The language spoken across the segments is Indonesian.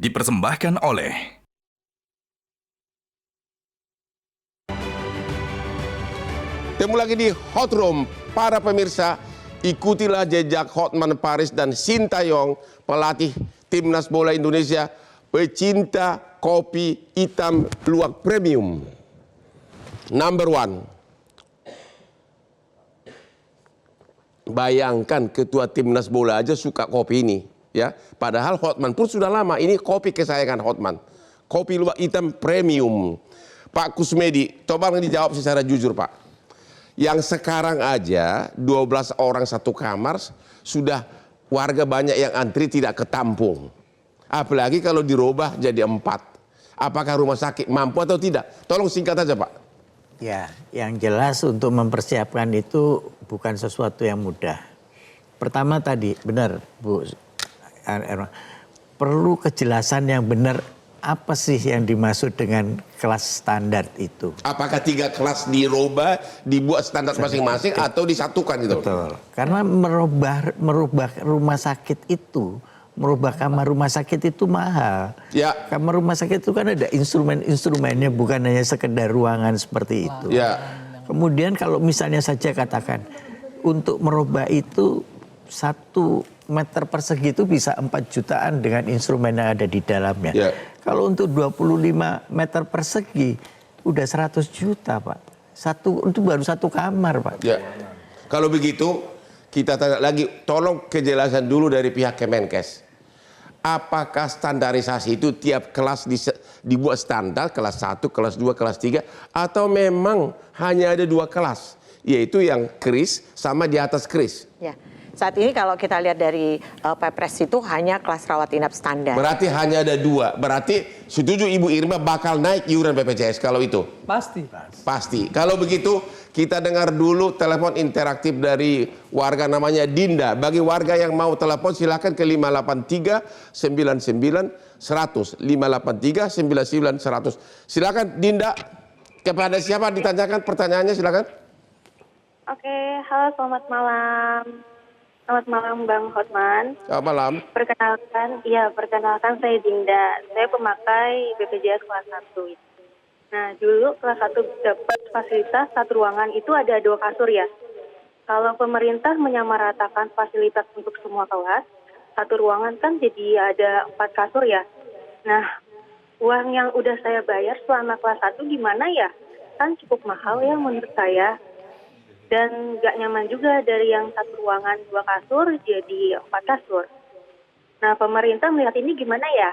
dipersembahkan oleh Temu lagi di Hot Room. Para pemirsa, ikutilah jejak Hotman Paris dan Sintayong, pelatih Timnas Bola Indonesia, pecinta kopi hitam luwak premium. Number one. Bayangkan ketua Timnas Bola aja suka kopi ini, ya. Padahal Hotman pun sudah lama. Ini kopi kesayangan Hotman. Kopi luwak hitam premium. Pak Kusmedi, coba dijawab secara jujur, Pak. Yang sekarang aja 12 orang satu kamar sudah warga banyak yang antri tidak ketampung. Apalagi kalau dirubah jadi 4. Apakah rumah sakit mampu atau tidak? Tolong singkat aja, Pak. Ya, yang jelas untuk mempersiapkan itu bukan sesuatu yang mudah. Pertama tadi, benar Bu Erma, perlu kejelasan yang benar apa sih yang dimaksud dengan kelas standar itu. Apakah 3 kelas dirubah, dibuat standar masing-masing atau disatukan gitu? Betul, karena merubah rumah sakit itu, merubah kamar rumah sakit itu mahal. Ya. Kamar rumah sakit itu kan ada instrumen-instrumennya, bukan hanya sekedar ruangan seperti itu. Ya. Kemudian kalau misalnya saja katakan untuk merubah itu 1 meter persegi itu bisa 4 jutaan dengan instrumen yang ada di dalamnya. Ya. Kalau untuk 25 meter persegi udah 100 juta, Pak. Itu baru 1 kamar, Pak. Ya. Kalau begitu kita tanya lagi, tolong kejelasan dulu dari pihak Kemenkes. Apakah standarisasi itu tiap kelas dibuat standar, kelas 1, kelas 2, kelas 3, atau memang hanya ada 2 kelas, yaitu yang kris sama di atas kris? Ya. Saat ini kalau kita lihat dari Perpres itu hanya kelas rawat inap standar. Berarti hanya ada 2. Berarti setuju Ibu Irma bakal naik iuran BPJS kalau itu? Pasti. Pasti. Kalau begitu kita dengar dulu telepon interaktif dari warga namanya Dinda. Bagi warga yang mau telepon silakan ke 583 99 100. 583 99 100. Silakan Dinda. Kepada siapa ditanyakan pertanyaannya, silakan. Oke, halo, selamat malam. Selamat malam Bang Hotman. Selamat malam. Perkenalkan saya Dinda. Saya pemakai BPJS kelas 1. Nah, dulu kelas 1 dapat fasilitas 1 ruangan itu ada 2 kasur ya. Kalau pemerintah menyamaratakan fasilitas untuk semua kelas, 1 ruangan kan jadi ada 4 kasur ya. Nah, uang yang udah saya bayar selama kelas 1 gimana ya? Kan cukup mahal ya menurut saya. Dan nggak nyaman juga dari yang 1 ruangan 2 kasur jadi 4 kasur. Nah, pemerintah melihat ini gimana ya?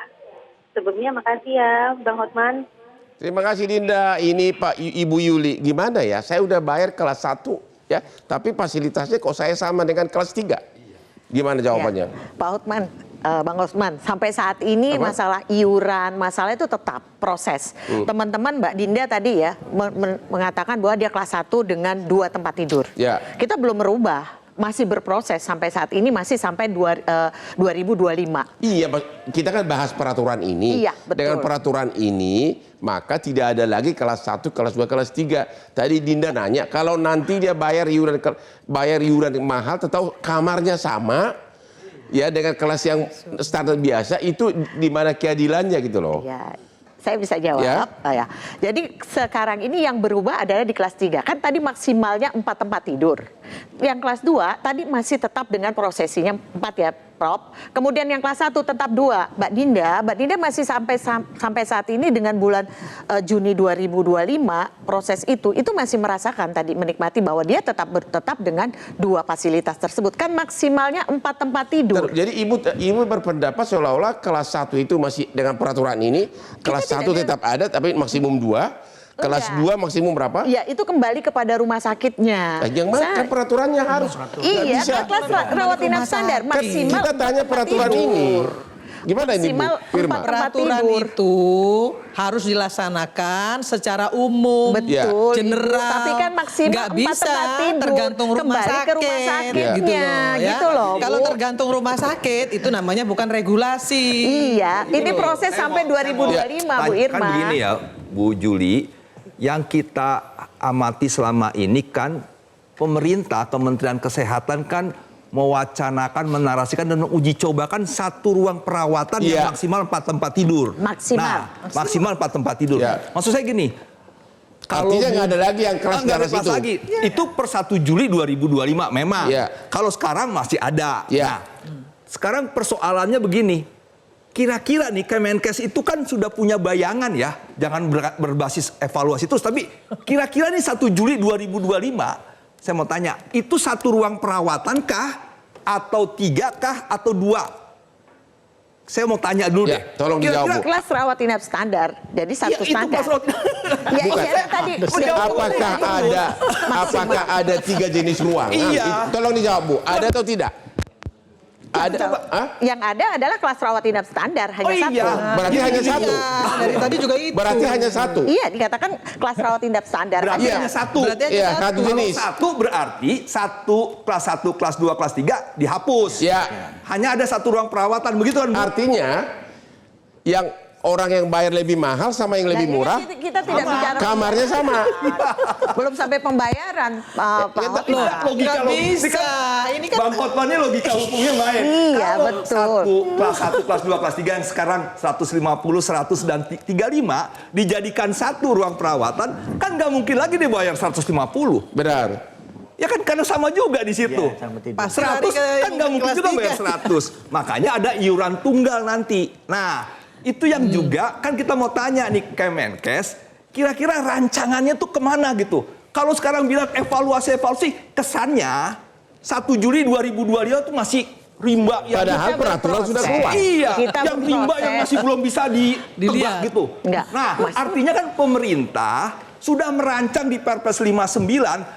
Sebelumnya makasih ya Bang Hotman. Terima kasih Dinda. Ini Pak Ibu Yuli. Gimana ya? Saya udah bayar kelas 1 ya, tapi fasilitasnya kok saya sama dengan kelas 3. Gimana jawabannya? Ya, Pak Hotman, Bang Osman, sampai saat ini masalah iuran, masalah itu tetap proses. Teman-teman Mbak Dinda tadi ya mengatakan bahwa dia kelas 1 dengan 2 tempat tidur. Ya. Kita belum merubah, masih berproses sampai saat ini, masih sampai 2025. Iya, kita kan bahas peraturan ini. Iya, betul. Dengan peraturan ini, maka tidak ada lagi kelas 1, kelas 2, kelas 3. Tadi Dinda nanya, kalau nanti dia bayar iuran yang mahal, atau kamarnya sama, ya dengan kelas yang standar biasa, itu di mana keadilannya gitu loh. Ya, saya bisa jawab. Ya. Ya. Jadi sekarang ini yang berubah adalah di kelas 3. Kan tadi maksimalnya 4 tempat tidur. Yang kelas 2 tadi masih tetap dengan prosesinya 4 ya, Prof. Kemudian yang kelas 1 tetap 2. Mbak Dinda masih sampai saat ini dengan bulan Juni 2025 proses itu masih merasakan tadi menikmati bahwa dia tetap dengan 2 fasilitas tersebut. Kan maksimalnya 4 tempat tidur. Jadi ibu berpendapat seolah-olah kelas 1 itu masih dengan peraturan ini, kelas 1 tetap ada tapi maksimum 2. Kelas 2 maksimum berapa? Iya, itu kembali kepada rumah sakitnya. Yang mana kan peraturannya harus. Iya, kelas rawat inap standar maksimal. Kita tanya peraturan ini. Gimana ini Bu Firma? Peraturan itu harus dilaksanakan secara umum, Betul, general. Tapi kan maksimal nggak 4 bisa tempat tidur. tergantung rumah Kembali sakit, ke rumah sakitnya, gitu loh. Bu. Kalau tergantung rumah sakit itu namanya bukan regulasi. Iya, ini proses sampai 2025 Bu Irma. Kan begini ya Bu Juli, yang kita amati selama ini kan pemerintah, Kementerian Kesehatan kan mewacanakan, menarasikan dan menguji cobakan satu ruang perawatan yang maksimal 4 tempat tidur. Maksimal 4 tempat tidur. Maksud saya gini, artinya nggak ada lagi yang kelas darah itu. Itu per 1 Juli 2025 memang. Kalau sekarang masih ada. Nah, sekarang persoalannya begini. Kira-kira nih Kemenkes itu kan sudah punya bayangan ya. Jangan berbasis evaluasi terus. Tapi kira-kira nih 1 Juli 2025. Saya mau tanya, itu satu ruang perawatan kah? Atau 3 kah? Atau 2? Saya mau tanya dulu deh. Tolong dijawab, Bu. Kelas rawat inap standar. Jadi satu Itu standar. kelas rawat Tadi. Apakah ada 3 jenis ruangan? Tolong dijawab, Bu. Ada atau tidak? Ada. Yang ada adalah kelas rawat inap standar hanya satu. Berarti hanya satu. Dari tadi juga itu. Berarti hanya satu. Iya, dikatakan kelas rawat inap standar. Berarti hanya satu. Iya, satu jenis. Satu berarti kelas 1, kelas 2, kelas 3 dihapus. Hanya ada satu ruang perawatan, begitu kan? Artinya yang orang yang bayar lebih mahal sama yang lebih murah, kita tidak bicara kamarnya sama. belum sampai pembayaran, Pak Hotman. Logika bisa. Ini kan Bang Hotman ini logika hukumnya main. Iya, betul. Kelas 1, kelas 2, kelas 3 yang sekarang 150, 100 dan 35 dijadikan satu ruang perawatan, kan nggak mungkin lagi dibayar 150. Benar. Ya kan karena sama juga di situ. Pas 100 kan nggak mungkin juga bayar 100. Makanya ada iuran tunggal nanti. Nah, itu yang juga kan kita mau tanya nih Kemenkes, kira-kira rancangannya tuh kemana gitu. Kalau sekarang bilang evaluasi, kesannya 1 Juli 2022 itu masih rimba yang padahal peraturan sudah keluar. Iya, yang rimba yang masih belum bisa ditebak gitu. Nah, artinya kan pemerintah sudah merancang di Perpres 59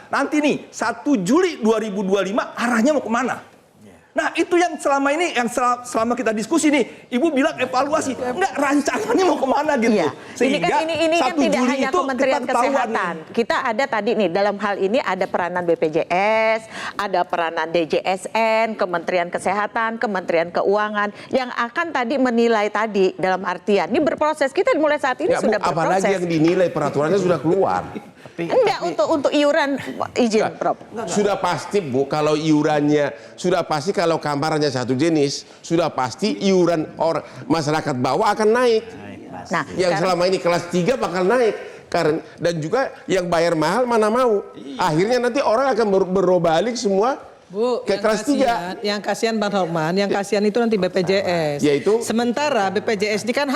nanti nih 1 Juli 2025 arahnya mau kemana? Nah itu yang selama ini, yang selama kita diskusi nih, Ibu bilang evaluasi, enggak rancangannya mau kemana gitu. Iya. Sehingga ini kan tidak hanya Kementerian Kesehatan. Nih. Kita ada tadi nih dalam hal ini ada peranan BPJS, ada peranan DJSN, Kementerian Kesehatan, Kementerian Keuangan yang akan tadi menilai tadi dalam artian ini berproses. Kita mulai saat ini sudah berproses. Apalagi yang dinilai peraturannya sudah keluar. Enggak untuk iuran izin, Prof. Sudah pasti, Bu, kalau iurannya sudah pasti, kalau kamarnya satu jenis, sudah pasti iuran masyarakat bawah akan naik. Nah, yang selama ini kelas 3 bakal naik. Karena dan juga yang bayar mahal mana mau. Akhirnya nanti orang akan berbalik semua Bu, ke kelas 3. Yang kasihan Bang Hotman, yang kasihan itu nanti BPJS. Yaitu? Sementara BPJS ini kan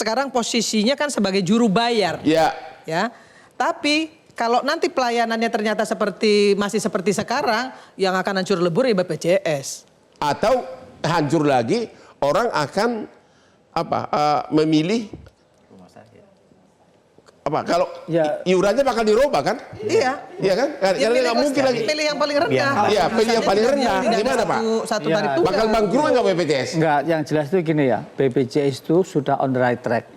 sekarang posisinya kan sebagai juru bayar. Ya. Tapi kalau nanti pelayanannya ternyata masih seperti sekarang, yang akan hancur lebur ya BPJS. Atau hancur lagi, orang akan memilih kalau iurannya bakal dirubah kan? Iya. Iya kan? Karena nggak mungkin lagi. Pilih yang paling rendah. Iya, pilih yang paling rendah. Gimana Pak? Satu tarif tunggal. Bakal bangkrut nggak BPJS? Enggak, yang jelas itu gini ya, BPJS itu sudah on the right track.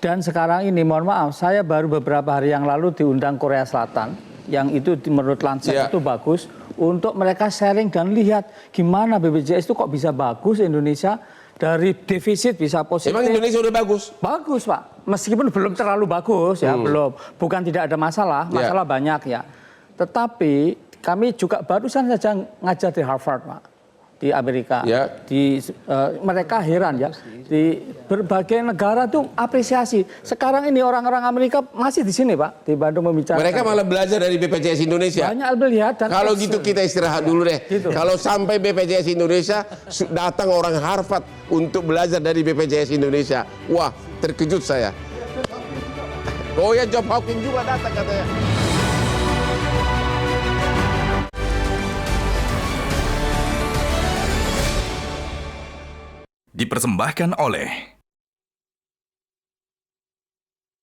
Dan sekarang ini, mohon maaf, saya baru beberapa hari yang lalu diundang Korea Selatan, yang itu menurut Lancet itu bagus, untuk mereka sharing dan lihat gimana BPJS itu kok bisa bagus Indonesia, dari defisit bisa positif. Emang Indonesia udah bagus? Bagus, Pak. Meskipun belum terlalu bagus ya, belum. Bukan tidak ada masalah banyak ya. Tetapi kami juga barusan saja ngajar di Harvard, Pak. Di Amerika, mereka heran ya, di berbagai negara tuh apresiasi. Sekarang ini orang-orang Amerika masih di sini Pak, di Bandung membicarakan. Mereka malah belajar dari BPJS Indonesia. Banyak melihat. Kalau gitu kita istirahat dulu deh. Kalau sampai BPJS Indonesia datang orang Harvard untuk belajar dari BPJS Indonesia, wah terkejut saya. Oh ya, Job Hawking juga datang katanya. Dipersembahkan oleh